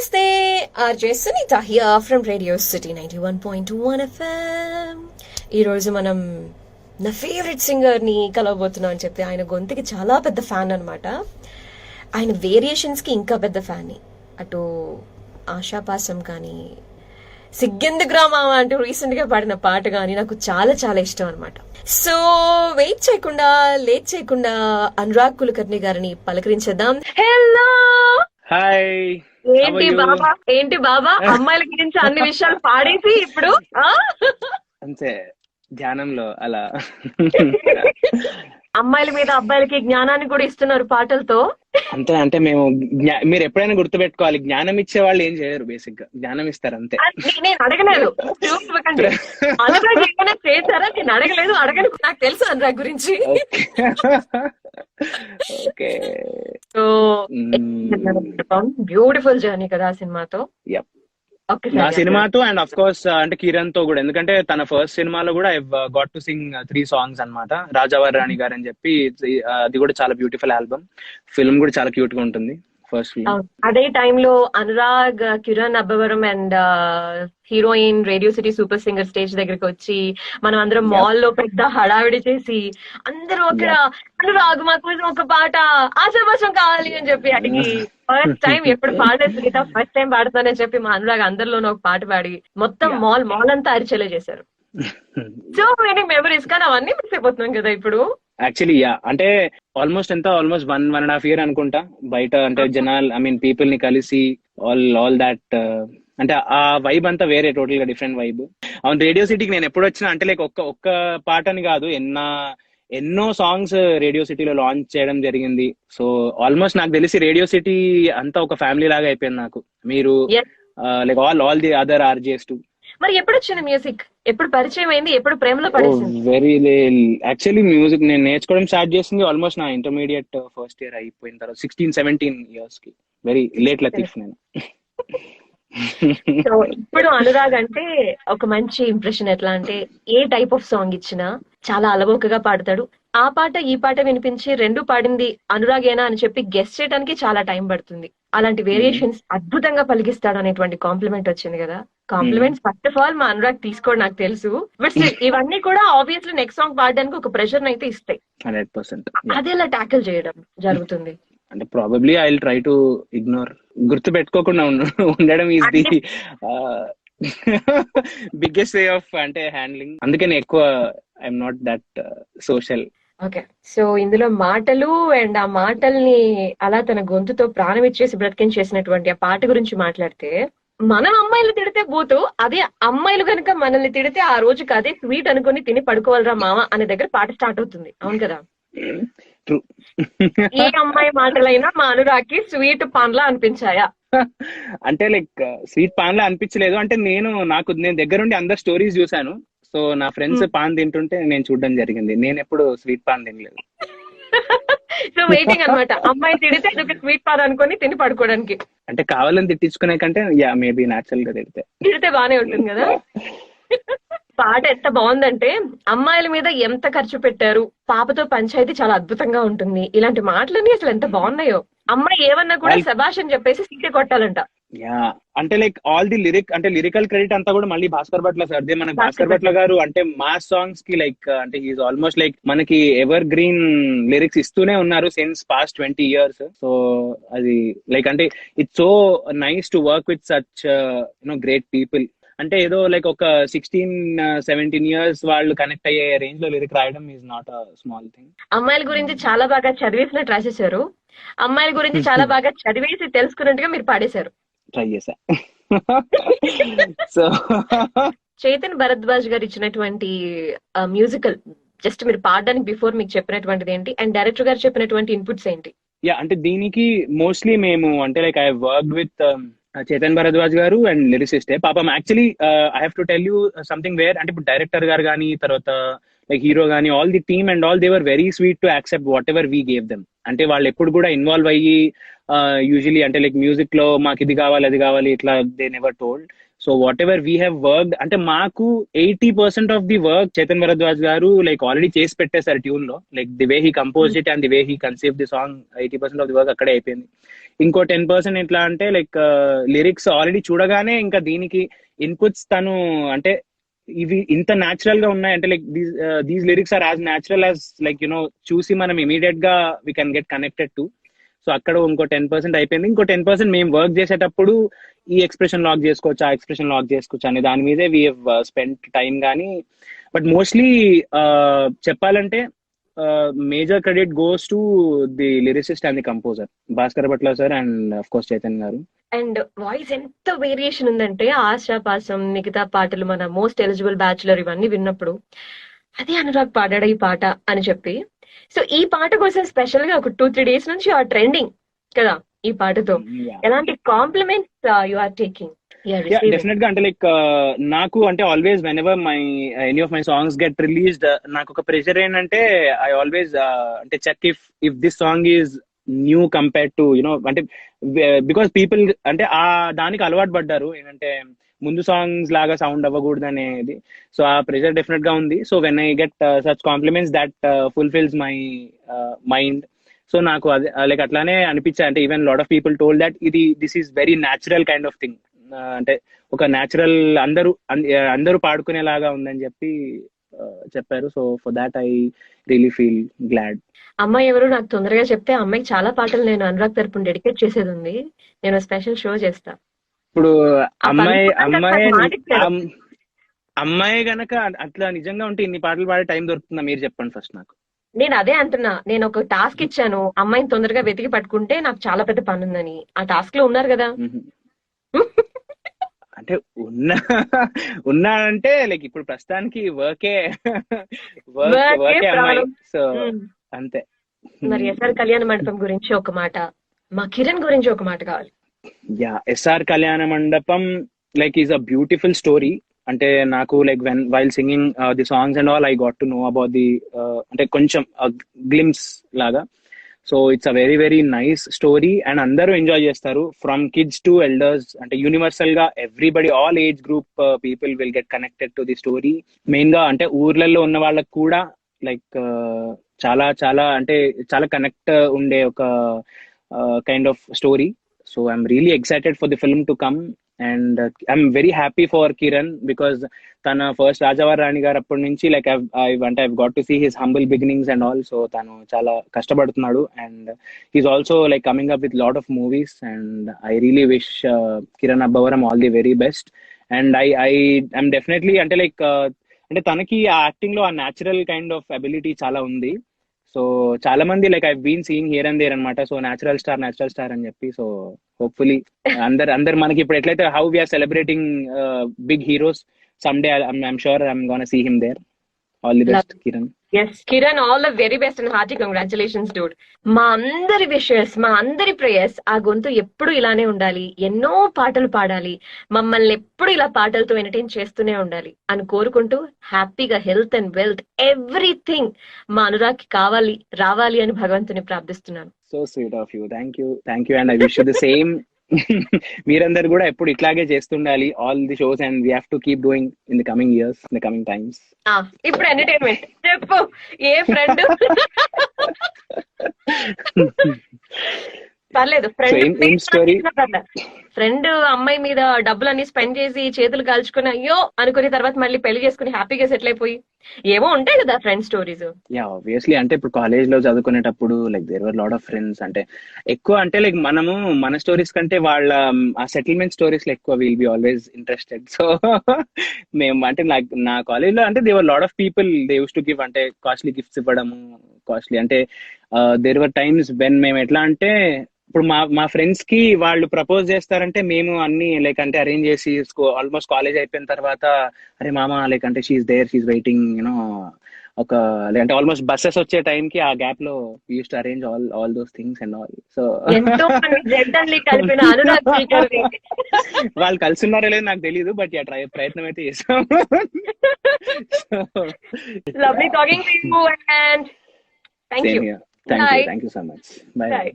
Namaste, RJ Sunita here from Radio City 91.1 FM. ఈ రోజు మనం నా ఫేవరెట్ సింగర్ ని కలవబోతున్నాం అని చెప్పి ఆయన గొంతుకి చాలా పెద్ద ఫ్యాన్ అన్నమాట. ఆయన వేరియేషన్స్ కి ఇంకా పెద్ద ఫ్యాన్. అటు ఆశాపాసం కానీ సిగ్గెందు గ్రామం అంటూ రీసెంట్ గా పాడిన పాట కానీ నాకు చాలా చాలా ఇష్టం అనమాట. సో వెయిట్ చేయకుండా లేట్ చేయకుండా అనురాగ్ కులకర్ణి గారిని పలకరించేద్దాం. Hello, hi. ఏంటి బాబా అమ్మాయిల గురించి అన్ని విషయాలు పాడేసి ఇప్పుడు అంతే ధ్యానంలో అలా అమ్మాయిల మీద అబ్బాయిలకి జ్ఞానాన్ని కూడా ఇస్తున్నారు పాటలతో. అంతే. అంటే మేము మీరు ఎప్పుడైనా గుర్తుపెట్టుకోవాలి, జ్ఞానం ఇచ్చే వాళ్ళు ఏం చేయరు, బేసిక్ గా జ్ఞానం ఇస్తారు అంతే. నేను అడగలేదు, అనురాగ్ ఏమైనా చేశారా? నేను అడగలేదు, అడగలేదు. నాకు తెలుసు అనురాగ్ గురించి. ఓకే. సో బ్యూటిఫుల్ జర్నీ కదా ఆ సినిమాతో. నా సినిమాతో అండ్ అఫ్ కోర్స్ అంటే కిరణ్ తో కూడా, ఎందుకంటే తన ఫస్ట్ సినిమాలో కూడా I got to sing 3 songs అన్నమాట. రాజావారి రాణి గారు అని చెప్పి, అది కూడా చాలా బ్యూటిఫుల్ ఆల్బమ్. ఫిల్మ్ కూడా చాలా క్యూట్ గా ఉంటుంది. ఫస్ట్ ఫిల్మ్ అదే టైంలో Anurag, Kiran Abbavaram and heroine radio city super singer stage దగ్గరికి వచ్చి మనం అందరం మాల్ లో పెద్ద హడావిడి చేసి అందరూ అక్కడ అనురాగ్ మా కోసం ఒక పాట ఆశాభాషం కావాలి అని చెప్పి అడిగి ఫస్ట్ టైం ఎప్పుడు పాడలేదు, ఫస్ట్ టైం పాడుతానని చెప్పి మా అనురాగ్ అందరిలోనూ ఒక పాట పాడి మొత్తం మాల్ అంతా అరిచేలా చేశారు. So many memories. కానీ అవన్నీ మిస్ అయిపోతున్నాం కదా ఇప్పుడు. యాక్చువల్లీ అంటే ఆల్మోస్ట్ 1.5 year అనుకుంటా బయట, అంటే జనాలు పీపుల్ ని కలిసి ఆల్ దాట్, అంటే ఆ వైబ్ అంతా వేరే, టోటల్ గా డిఫరెంట్ వైబ్. అవును, రేడియో సిటీకి నేను ఎప్పుడు వచ్చినా అంటే లైక్ ఒక్క పాటని కాదు, ఎన్నో సాంగ్స్ రేడియో సిటీలో లాంచ్ చేయడం జరిగింది. సో ఆల్మోస్ట్ నాకు తెలిసి రేడియో సిటీ అంతా ఒక ఫ్యామిలీ లాగా అయిపోయింది నాకు. మీరు like all the other RJs to. మరి ఎప్పుడు వచ్చింది మ్యూజిక్? ఎప్పుడు పరిచయం అయింది? ఎప్పుడు ప్రేమలో పడేసింది? యాక్చువల్లీ మ్యూజిక్ నేను నేర్చుకోవడం స్టార్ట్ చేసింది ఆల్మోస్ట్ నా ఇంటర్మీడియట్ ఫస్ట్ ఇయర్ అయిపోయిన తర్వాత, 16-17 years కి. వెరీ లేట్ లతీఫ్ నేను. సో ఇప్పుడు అనురాగ్ అంటే ఒక మంచి ఇంప్రెషన్. ఎట్లా అంటే ఏ టైప్ ఆఫ్ సాంగ్ ఇచ్చినా చాలా అలవోకగా పాడతాడు. ఆ పాట ఈ పాట వినిపించి రెండు పాడింది అనురాగేనా అని చెప్పి గెస్ట్ చేయడానికి చాలా టైం పడుతుంది. అలాంటి వేరియేషన్స్ అద్భుతంగా పలికిస్తాడు అనేటువంటి కాంప్లిమెంట్ వచ్చింది కదా. కాంప్లిమెంట్స్ ఫస్ట్ ఆఫ్ ఆల్ మా అనురాగ్ తీసుకోవడం నాకు తెలుసు, బట్ ఇవన్నీ కూడా ఆబ్వియస్లీ నెక్స్ట్ సాంగ్ పాడడానికి ఒక ప్రెషర్ అయితే ఇస్తాయి. 100%. అది ఎలా ట్యాకిల్ చేయడం జరుగుతుంది? అంటే probably I will try to ignore, గుర్తు పెట్టుకోకుండా ఉండడం is the biggest way of అంటే హ్యాండ్లింగ్. అందుకే నేను ఎక్కువ I'm not that social. Okay. So ఇందులో మాటలు అండ్ ఆ మాటల్ని అలా తన గొంతుతో ప్రాణం ఇచ్చేసి బ్రతికించేసినటువంటి ఆ పాట గురించి మాట్లాడితే, మనం అమ్మాయిలు తిడితే బూతు, అదే అమ్మాయిలు కనుక మనల్ని తిడితే ఆ రోజుకి అదే స్వీట్ అనుకుని తిని పడుకోవాలరా మామ అనే దగ్గర పాట స్టార్ట్ అవుతుంది. అవును కదా? ఏ అమ్మాయి మాటలైనా మా అనురాగ్కి స్వీట్ పాన్లా అనిపించాయా? అంటే లైక్ స్వీట్ పాన్ లా అనిపించలేదు. అంటే నేను దగ్గరుండి అందరు స్టోరీస్ చూసాను. సో నా ఫ్రెండ్స్ పాన్ తింటుంటే నేను చూడడం జరిగింది. నేను ఎప్పుడు స్వీట్ పాన్ తినలేదు. సో వెయిటింగ్ అనమాట, అమ్మాయి తిడితే అదొక స్వీట్ పాన్ అనుకుని తిని పడుకోవడానికి. అంటే కావాలని తిట్టించుకునే కంటే మేబీ న్యాచురల్ గా తిడితే బానే ఉంటుంది కదా. పాట ఎంత బాగుందంటే, అమ్మాయిల మీద ఎంత ఖర్చు పెట్టారు, పాపతో పంచాయతీ చాలా అద్భుతంగా ఉంటుంది. ఇలాంటి మాటలన్నీ అసలు ఎంత బాగున్నాయో. అమ్మాయి ఏమన్నా కూడా శభాష్ అని చెప్పేసి సీటే కొట్టాలంట. అంటే like all the lyrical credit అంతా కూడా మళ్ళీ భాస్కర్ భట్ల సార్దే. మనకి భాస్కర్ భట్ల గారు అంటే మాస్ సాంగ్స్ కి లైక్ అంటే హీఈస్ ఆల్మోస్ట్ లైక్ మనకి ఎవర్ గ్రీన్ లిరిక్స్ ఇస్తూనే ఉన్నారు సిన్స్ పాస్ట్ 20 years. సో అది లైక్ అంటే it's so nice to work with such great people. అంటే ఏదో లైక్ ఒక 16-17 years వాళ్ళు కనెక్ట్ అయ్యే రేంజ్ లో లిరిక్ రాయడం is not a small thing. అమ్మాయిల గురించి చాలా బాగా చదివేసినట్టు రాసేశారు, అమ్మాయిల గురించి చాలా బాగా చదివేసి తెలుసుకున్నట్టుగా మీరు పాడేశారు. ట్రై చేశా. సో చైతన్ భరద్వాజ్ గారు ఇచ్చినటువంటి మ్యూజికల్ జస్ట్ మీరు పాడడానికి బిఫోర్ మీకు చెప్పినటువంటిది ఏంటి, అండ్ డైరెక్టర్ గారు చెప్పినటువంటి ఇన్పుట్స్ ఏంటి? అంటే దీనికి మోస్ట్లీ మేము అంటే like I work with Chetan Bharadwaj గారు అండ్ లిరిసిస్టే. పాపం actually I have to tell you something where, అంటే ఇప్పుడు డైరెక్టర్ గారు కానీ తర్వాత లైక్ హీరో కానీ all the team and all they were very sweet to accept what ever we gave them. అంటే వాళ్ళు ఎప్పుడు కూడా ఇన్వాల్వ్ అయ్యి యూజువలీ అంటే లైక్ మ్యూజిక్ లో మాకు ఇది కావాలి అది కావాలి ఇట్లా they never told. So what ever we have worked, అంటే మాకు 80% of the work Chetan Bharadwaj గారు లైక్ ఆల్రెడీ చేసి పెట్టేశారు ట్యూన్ లో. Like the way he compose it and the way he conceive the song, 80% of the work అక్కడే అయిపోయింది. ఇంకో 10% ఎట్లా అంటే లైక్ లిరిక్స్ ఆల్రెడీ చూడగానే ఇంకా దీనికి ఇన్పుట్స్ తను అంటే ఇవి ఇంత న్యాచురల్ గా ఉన్నాయి అంటే like these lyrics are as natural as like చూసి మనం ఇమీడియట్ గా we can get connected to. So అక్కడ ఇంకో 10% అయిపోయింది. ఇంకో 10% మేము వర్క్ చేసేటప్పుడు ఈ ఎక్స్ప్రెషన్ లాక్ చేసుకోవచ్చు, ఆ ఎక్స్ప్రెషన్ లాక్ చేసుకోవచ్చు అనే దాని మీదే వీ హెవ్ స్పెండ్ టైం. కానీ బట్ మోస్ట్లీ చెప్పాలంటే major credit goes to the lyricist and the composer Bhaskar Bhatla sir and of course Chaitan garu. And voice ఎంత వేరియేషన్ ఉందంటే ఆశాపాసం, మిగతా పాటలు, మన మోస్ట్ ఎలిజిబుల్ బ్యాచులర్ ఇవన్నీ విన్నప్పుడు అదే అనురాగ్ పాడాడు ఈ పాట అని చెప్పి. సో ఈ పాట కోసం స్పెషల్ గా ఒక 2-3 days నుంచి ఆ ట్రెండింగ్ కదా ఈ పాటతో. ఎలాంటి compliments you are taking? Definite గా అంటే లైక్ నాకు అంటే always whenever my any of my songs get released నాకు ఒక ప్రెషర్ ఏంటంటే ఐ ఆల్వేస్ అంటే check if this song is new compare to అంటే బికాస్ పీపుల్ అంటే ఆ దానికి అలవాటు పడ్డారు ఏంటంటే ముందు సాంగ్స్ లాగా సౌండ్ అవ్వకూడదు అనేది. సో ఆ ప్రెషర్ డెఫినెట్ గా ఉంది. So when I get such compliments that fulfils my mind. So నాకు అదే లైక్ అట్లానే అనిపించాయి అంటే even lot of people told that this is very natural kind of thing, అంటే ఒక న్యాచురల్ అందరూ పాడుకునేలాగా ఉందని చెప్పి చెప్పారు. So for that I really feel glad. అమ్మాయి ఎవరు నాకు తొందరగా చెప్తే అమ్మాయికి చాలా పాటలు నేను అనురాగ్ తరపున డెడికేట్ చేసేది ఉంది. నేను స్పెషల్ షో చేస్తా. ఇప్పుడు అమ్మాయి గనక అట్లా నిజంగా ఉంటే ఇన్ని పాటలు పాడే టైం దొరుకుతుందా మీరు చెప్పండి ఫస్ట్ నాకు. నేను అదే అంటున్నా, నేను ఒక టాస్క్ ఇచ్చాను అమ్మాయిని తొందరగా వెతికి పట్టుకుంటే నాకు చాలా పెద్ద పని ఉందని. ఆ టాస్క్ లో ఉన్నారు కదా. అంటే ఉన్నానంటే లైక్ ఇప్పుడు ప్రస్తుతానికి వర్కే అమ్మాయి. సో అంతే. మరి ఎస్ఆర్ కళ్యాణ మండపం గురించి ఒక మాట, మా కిరణ్ గురించి ఒక మాట కావాలి. యా, ఎస్ఆర్ కళ్యాణ మండపం like is a beautiful story. అంటే నాకు like while singing the songs and all I got to know about the అంటే కొంచెం గ్లిమ్స్ లాగా. So it's a very very nice story and అందరూ ఎంజాయ్ చేస్తారు ఫ్రమ్ కిడ్స్ టు ఎల్డర్స్. అంటే universal గా everybody all age group people will get connected to the story. Main గా అంటే ఊర్లలో ఉన్న వాళ్ళకి కూడా లైక్ చాలా చాలా అంటే చాలా కనెక్ట్ ఉండే ఒక kind of story. So I'm really excited for the film to come and I'm very happy for Kiran because తన ఫస్ట్ రాజావారి రాణి గారు అప్పటి నుంచి like I got to see his humble beginnings and all. So తను చాలా కష్టపడుతున్నాడు and he's also like coming up with lot of movies and I really wish Kiran Abbavaram all the very best. And I'm definitely అంటే like అంటే తనకి ఆ acting లో ఆ natural kind of ability చాలా ఉంది. సో చాలా మంది like I been seeing here and there అనమాట. సో న్యాచురల్ స్టార్ అని చెప్పి. సో హోప్ఫుల్లీ అందరు మనకి ఇప్పుడు ఎట్లయితే how we are celebrating big heroes, someday I'm sure I'm gonna see him there. All the best, Kiran. Yes, Kiran, all the very best and hearty congratulations, dude. మా అందరి wishes, మా అందరి ప్రేయర్స్ ఆ గొంతు ఎప్పుడు ఇలానే ఉండాలి, ఎన్నో పాటలు పాడాలి, మమ్మల్ని ఎప్పుడు ఇలా పాటలతో ఎంటర్టైన్ చేస్తూనే ఉండాలి అని కోరుకుంటూ హ్యాపీగా హెల్త్ అండ్ వెల్త్ ఎవ్రీథింగ్ మా అనురాగ్కి కావాలి, రావాలి అని భగవంతుని ప్రార్థిస్తున్నాను. So sweet of you. Thank you and I wish you the same. మీరందరూ కూడా ఎప్పుడు ఇట్లాగే చేస్తుండాలి all the shows and we have to keep doing in the coming years, in the coming times. ఇప్పుడు ఎంటర్టైన్మెంట్ చెప్పు, ఏ ఫ్రెండ్ పర్లేదు friend అమ్మాయి మీద డబ్బులన్నీ స్పెండ్ చేసి చేతులు కాల్చుకుని అయ్యో అనుకుని తర్వాత మళ్ళీ పెళ్లి చేసుకుని హ్యాపీగా సెటిల్ అయిపోయి ఏమో ఉంటాయి కదా ఫ్రెండ్ స్టోరీస్. యా ఆబ్వియస్లీ అంటే ఇప్పుడు కాలేజ్ లో చదువుకునేటప్పుడు like there were lot of friends. అంటే ఎక్కువ అంటే లైక్ మనము మన స్టోరీస్ కంటే వాళ్ళ ఆ సెటిల్మెంట్ స్టోరీస్ లో ఎక్కువ will be always interested. So మేము అంటే నా కాలేజ్ లో అంటే they were lot of people they use to give అంటే కాస్ట్లీ గిఫ్ట్స్ ఇవ్వడము. కాస్ట్లీ అంటే దేర్ వర్ టైమ్స్ వెన్ మేము ఎట్లా అంటే ఇప్పుడు మా ఫ్రెండ్స్ కి వాళ్ళు ప్రపోజ్ చేస్తారంటే మేము అన్ని లైక్ అంటే అరేంజ్ చేసి ఆల్మోస్ట్ కాలేజ్ అయిపోయిన తర్వాత అరే మామ లైక్ అంటే షీఈస్ దేర్ షీఈస్ వెయిటింగ్ ఒక అంటే ఆల్మోస్ట్ బస్సెస్ వచ్చే టైం కి ఆ గ్యాప్ లో use to arrange all those things and all. So వాళ్ళు కలిసి ఉన్నారో లేదు నాకు తెలియదు బట్ ప్రయత్నం అయితే చేసాం. Thank you. Thank you so much. Bye.